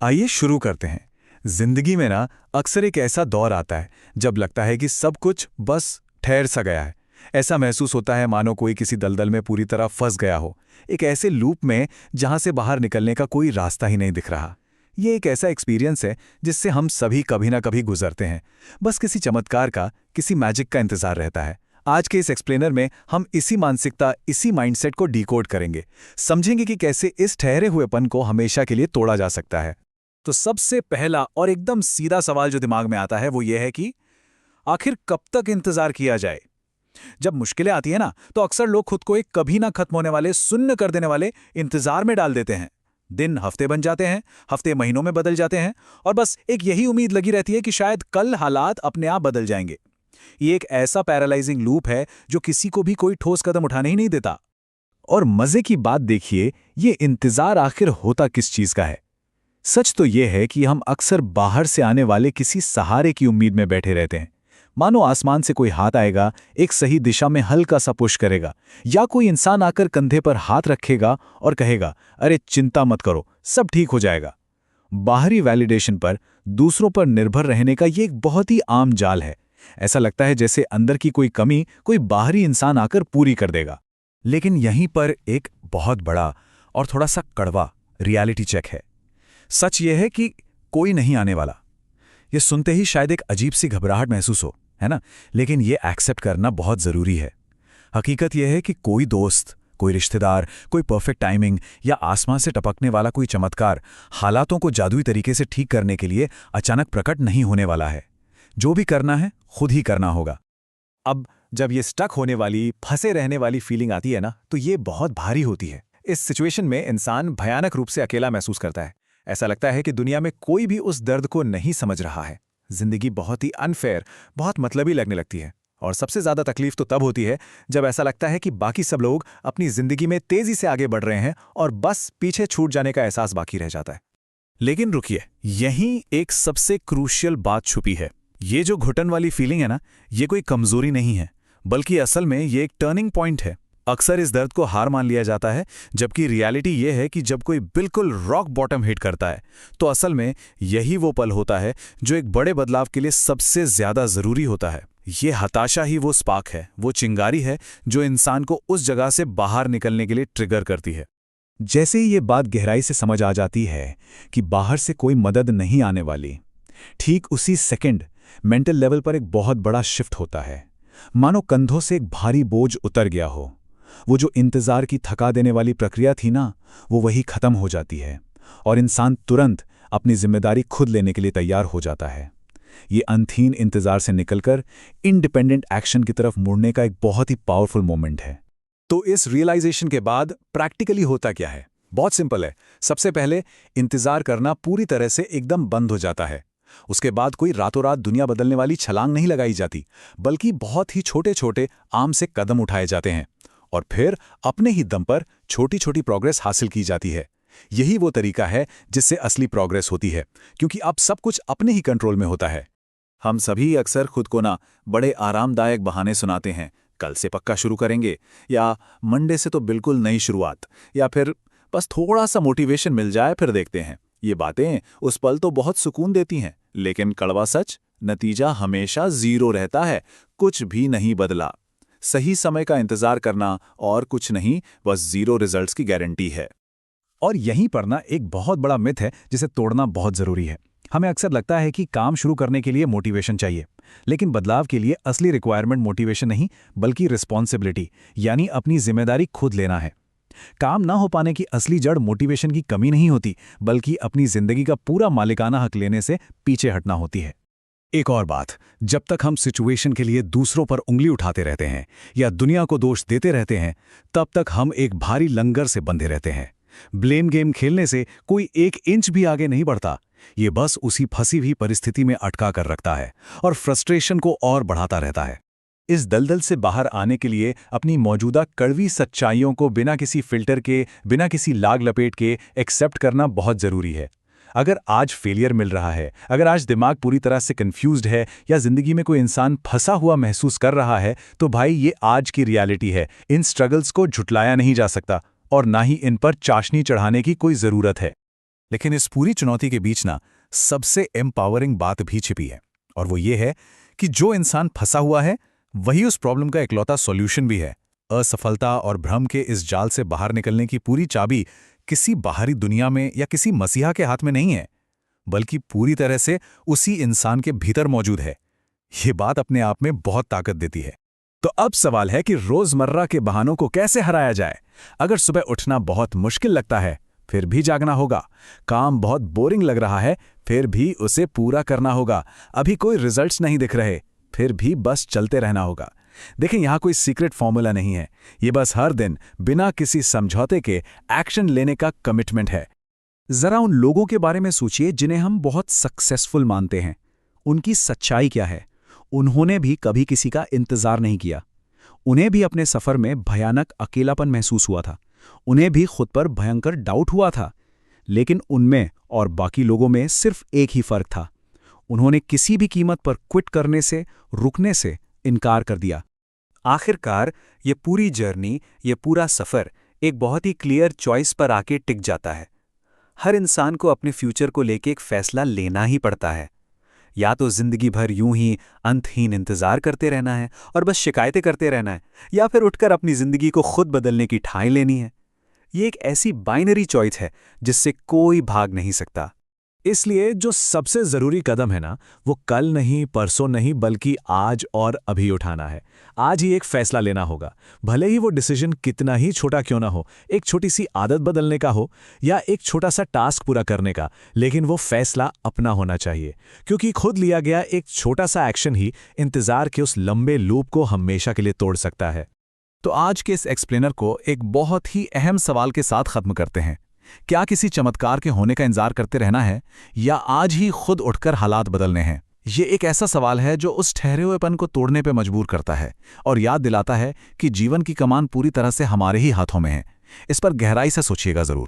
आइए शुरू करते हैं। जिंदगी में ना अक्सर एक ऐसा दौर आता है जब लगता है कि सब कुछ बस ठहर सा गया है। ऐसा महसूस होता है मानो कोई किसी दलदल में पूरी तरह फंस गया हो, एक ऐसे लूप में जहां से बाहर निकलने का कोई रास्ता ही नहीं दिख रहा। ये एक ऐसा एक्सपीरियंस है जिससे हम सभी कभी ना कभी गुजरते हैं। बस किसी चमत्कार का, किसी मैजिक का इंतजार रहता है। आज के इस एक्सप्लेनर में हम इसी मानसिकता, इसी माइंडसेट को डिकोड करेंगे, समझेंगे कि कैसे इस ठहरे हुएपन को हमेशा के लिए तोड़ा जा सकता है। तो सबसे पहला और एकदम सीधा सवाल जो दिमाग में आता है वो ये है कि आखिर कब तक इंतजार किया जाए। जब मुश्किलें आती है ना, तो अक्सर लोग खुद को एक कभी ना खत्म होने वाले, सुन्न कर देने वाले इंतजार में डाल देते हैं। दिन हफ्ते बन जाते हैं, हफ्ते महीनों में बदल जाते हैं, और बस एक यही उम्मीद लगी रहती है कि शायद कल हालात अपने आप बदल जाएंगे। ये एक ऐसा पैरालाइजिंग लूप है जो किसी को भी कोई ठोस कदम उठाने ही नहीं देता। और मजे की बात देखिए, ये इंतजार आखिर होता किस चीज का है। सच तो यह है कि हम अक्सर बाहर से आने वाले किसी सहारे की उम्मीद में बैठे रहते हैं। मानो आसमान से कोई हाथ आएगा, एक सही दिशा में हल्का सा पुश करेगा, या कोई इंसान आकर कंधे पर हाथ रखेगा और कहेगा, अरे चिंता मत करो, सब ठीक हो जाएगा। बाहरी वैलिडेशन पर, दूसरों पर निर्भर रहने का ये एक बहुत ही आम जाल है। ऐसा लगता है जैसे अंदर की कोई कमी कोई बाहरी इंसान आकर पूरी कर देगा। लेकिन यहीं पर एक बहुत बड़ा और थोड़ा सा कड़वा रियलिटी चेक है। सच यह है कि कोई नहीं आने वाला। ये सुनते ही शायद एक अजीब सी घबराहट महसूस हो, है ना? लेकिन ये एक्सेप्ट करना बहुत जरूरी है। हकीकत यह है कि कोई दोस्त, कोई रिश्तेदार, कोई परफेक्ट टाइमिंग या आसमान से टपकने वाला कोई चमत्कार हालातों को जादुई तरीके से ठीक करने के लिए अचानक प्रकट नहीं होने वाला है। जो भी करना है खुद ही करना होगा। अब जब ये स्टक होने वाली, फंसे रहने वाली फीलिंग आती है ना, तो ये बहुत भारी होती है। इस सिचुएशन में इंसान भयानक रूप से अकेला महसूस करता है। ऐसा लगता है कि दुनिया में कोई भी उस दर्द को नहीं समझ रहा है। जिंदगी बहुत ही अनफेयर, बहुत मतलबी लगने लगती है। और सबसे ज्यादा तकलीफ तो तब होती है जब ऐसा लगता है कि बाकी सब लोग अपनी जिंदगी में तेजी से आगे बढ़ रहे हैं और बस पीछे छूट जाने का एहसास बाकी रह जाता है। लेकिन रुकिए, यहीं एक सबसे क्रूशियल बात छुपी है। ये जो घुटन वाली फीलिंग है ना, ये कोई कमजोरी नहीं है, बल्कि असल में ये एक टर्निंग पॉइंट है। अक्सर इस दर्द को हार मान लिया जाता है, जबकि रियलिटी ये है कि जब कोई बिल्कुल रॉक बॉटम हिट करता है, तो असल में यही वो पल होता है जो एक बड़े बदलाव के लिए सबसे ज्यादा जरूरी होता है। ये हताशा ही वो स्पार्क है, वो चिंगारी है जो इंसान को उस जगह से बाहर निकलने के लिए ट्रिगर करती है। जैसे ही ये बात गहराई से समझ आ जाती है कि बाहर से कोई मदद नहीं आने वाली, ठीक उसी सेकंड मेंटल लेवल पर एक बहुत बड़ा शिफ्ट होता है। मानो कंधों से एक भारी बोझ उतर गया हो। वो जो इंतजार की थका देने वाली प्रक्रिया थी ना, वो वही खत्म हो जाती है और इंसान तुरंत अपनी जिम्मेदारी खुद लेने के लिए तैयार हो जाता है। ये अनथीन इंतजार से निकलकर इंडिपेंडेंट एक्शन की तरफ मुड़ने का एक बहुत ही पावरफुल मोमेंट है। तो इस रियलाइजेशन के बाद प्रैक्टिकली होता क्या है? बहुत सिंपल है। सबसे पहले इंतजार करना पूरी तरह से एकदम बंद हो जाता है। उसके बाद कोई रातों रात दुनिया बदलने वाली छलांग नहीं लगाई जाती, बल्कि बहुत ही छोटे छोटे आम से कदम उठाए जाते हैं और फिर अपने ही दम पर छोटी छोटी प्रोग्रेस हासिल की जाती है। यही वो तरीका है जिससे असली प्रोग्रेस होती है, क्योंकि अब सब कुछ अपने ही कंट्रोल में होता है। हम सभी अक्सर खुद को ना बड़े आरामदायक बहाने सुनाते हैं, कल से पक्का शुरू करेंगे, या मंडे से तो बिल्कुल नई शुरुआत, या फिर बस थोड़ा सा मोटिवेशन मिल जाए फिर देखते हैं। ये बातें उस पल तो बहुत सुकून देती हैं, लेकिन कड़वा सच, नतीजा हमेशा जीरो रहता है। कुछ भी नहीं बदला। सही समय का इंतजार करना और कुछ नहीं, बस जीरो रिजल्ट्स की गारंटी है। और यहीं पर ना एक बहुत बड़ा मिथ है जिसे तोड़ना बहुत जरूरी है। हमें अक्सर लगता है कि काम शुरू करने के लिए मोटिवेशन चाहिए, लेकिन बदलाव के लिए असली रिक्वायरमेंट मोटिवेशन नहीं, बल्कि रिस्पॉन्सिबिलिटी, यानी अपनी जिम्मेदारी खुद लेना है। काम ना हो पाने की असली जड़ मोटिवेशन की कमी नहीं होती, बल्कि अपनी जिंदगी का पूरा मालिकाना हक लेने से पीछे हटना होती है। एक और बात, जब तक हम सिचुएशन के लिए दूसरों पर उंगली उठाते रहते हैं या दुनिया को दोष देते रहते हैं, तब तक हम एक भारी लंगर से बंधे रहते हैं। ब्लेम गेम खेलने से कोई एक इंच भी आगे नहीं बढ़ता। ये बस उसी फंसी हुई परिस्थिति में अटका कर रखता है और फ्रस्ट्रेशन को और बढ़ाता रहता है। इस दलदल से बाहर आने के लिए अपनी मौजूदा कड़वी सच्चाइयों को बिना किसी फिल्टर के, बिना किसी लाग लपेट के एक्सेप्ट करना बहुत जरूरी है। अगर आज फेलियर मिल रहा है, अगर आज दिमाग पूरी तरह से कंफ्यूज्ड है, या जिंदगी में कोई इंसान फंसा हुआ महसूस कर रहा है, तो भाई ये आज की रियलिटी है। इन स्ट्रगल्स को झुटलाया नहीं जा सकता और ना ही इन पर चाशनी चढ़ाने की कोई जरूरत है। लेकिन इस पूरी चुनौती के बीच ना सबसे एम्पावरिंग बात भी छिपी है, और वो ये है कि जो इंसान फंसा हुआ है वही उस प्रॉब्लम का इकलौता सॉल्यूशन भी है। असफलता और भ्रम के इस जाल से बाहर निकलने की पूरी चाबी किसी बाहरी दुनिया में या किसी मसीहा के हाथ में नहीं है, बल्कि पूरी तरह से उसी इंसान के भीतर मौजूद है। ये बात अपने आप में बहुत ताकत देती है। तो अब सवाल है कि रोजमर्रा के बहानों को कैसे हराया जाए। अगर सुबह उठना बहुत मुश्किल लगता है, फिर भी जागना होगा। काम बहुत बोरिंग लग रहा है, फिर भी उसे पूरा करना होगा। अभी कोई रिजल्ट्स नहीं दिख रहे, फिर भी बस चलते रहना होगा। देखें, यहाँ कोई सीक्रेट फॉर्मूला नहीं है, ये बस हर दिन बिना किसी समझौते के एक्शन लेने का कमिटमेंट है। जरा उन लोगों के बारे में सोचिए जिन्हें हम बहुत सक्सेसफुल मानते हैं। उनकी सच्चाई क्या है? उन्होंने भी कभी किसी का इंतजार नहीं किया। उन्हें भी अपने सफर में भयानक अकेलापन महसूस हुआ था। उन्हें भी खुद पर भयंकर डाउट हुआ था। लेकिन उनमें और बाकी लोगों में सिर्फ एक ही फर्क था। उन्होंने किसी भी कीमत पर क्विट करने से, रुकने से इनकार कर दिया। आखिरकार ये पूरी जर्नी, ये पूरा सफर एक बहुत ही क्लियर चॉइस पर आके टिक जाता है। हर इंसान को अपने फ्यूचर को लेके एक फैसला लेना ही पड़ता है। या तो जिंदगी भर यूं ही अंतहीन इंतजार करते रहना है और बस शिकायतें करते रहना है, या फिर उठकर अपनी जिंदगी को खुद बदलने की ठान लेनी है। ये एक ऐसी बाइनरी चॉइस है जिससे कोई भाग नहीं सकता। इसलिए जो सबसे जरूरी कदम है ना, वो कल नहीं, परसों नहीं, बल्कि आज और अभी उठाना है। आज ही एक फैसला लेना होगा, भले ही वो डिसीजन कितना ही छोटा क्यों ना हो। एक छोटी सी आदत बदलने का हो या एक छोटा सा टास्क पूरा करने का, लेकिन वो फैसला अपना होना चाहिए। क्योंकि खुद लिया गया एक छोटा सा एक्शन ही इंतजार के उस लंबे लूप को हमेशा के लिए तोड़ सकता है। तो आज के इस एक्सप्लेनर को एक बहुत ही अहम सवाल के साथ खत्म करते हैं। क्या किसी चमत्कार के होने का इंतजार करते रहना है, या आज ही खुद उठकर हालात बदलने हैं? ये एक ऐसा सवाल है जो उस ठहरे हुएपन को तोड़ने पे मजबूर करता है और याद दिलाता है कि जीवन की कमान पूरी तरह से हमारे ही हाथों में है। इस पर गहराई से सोचिएगा जरूर।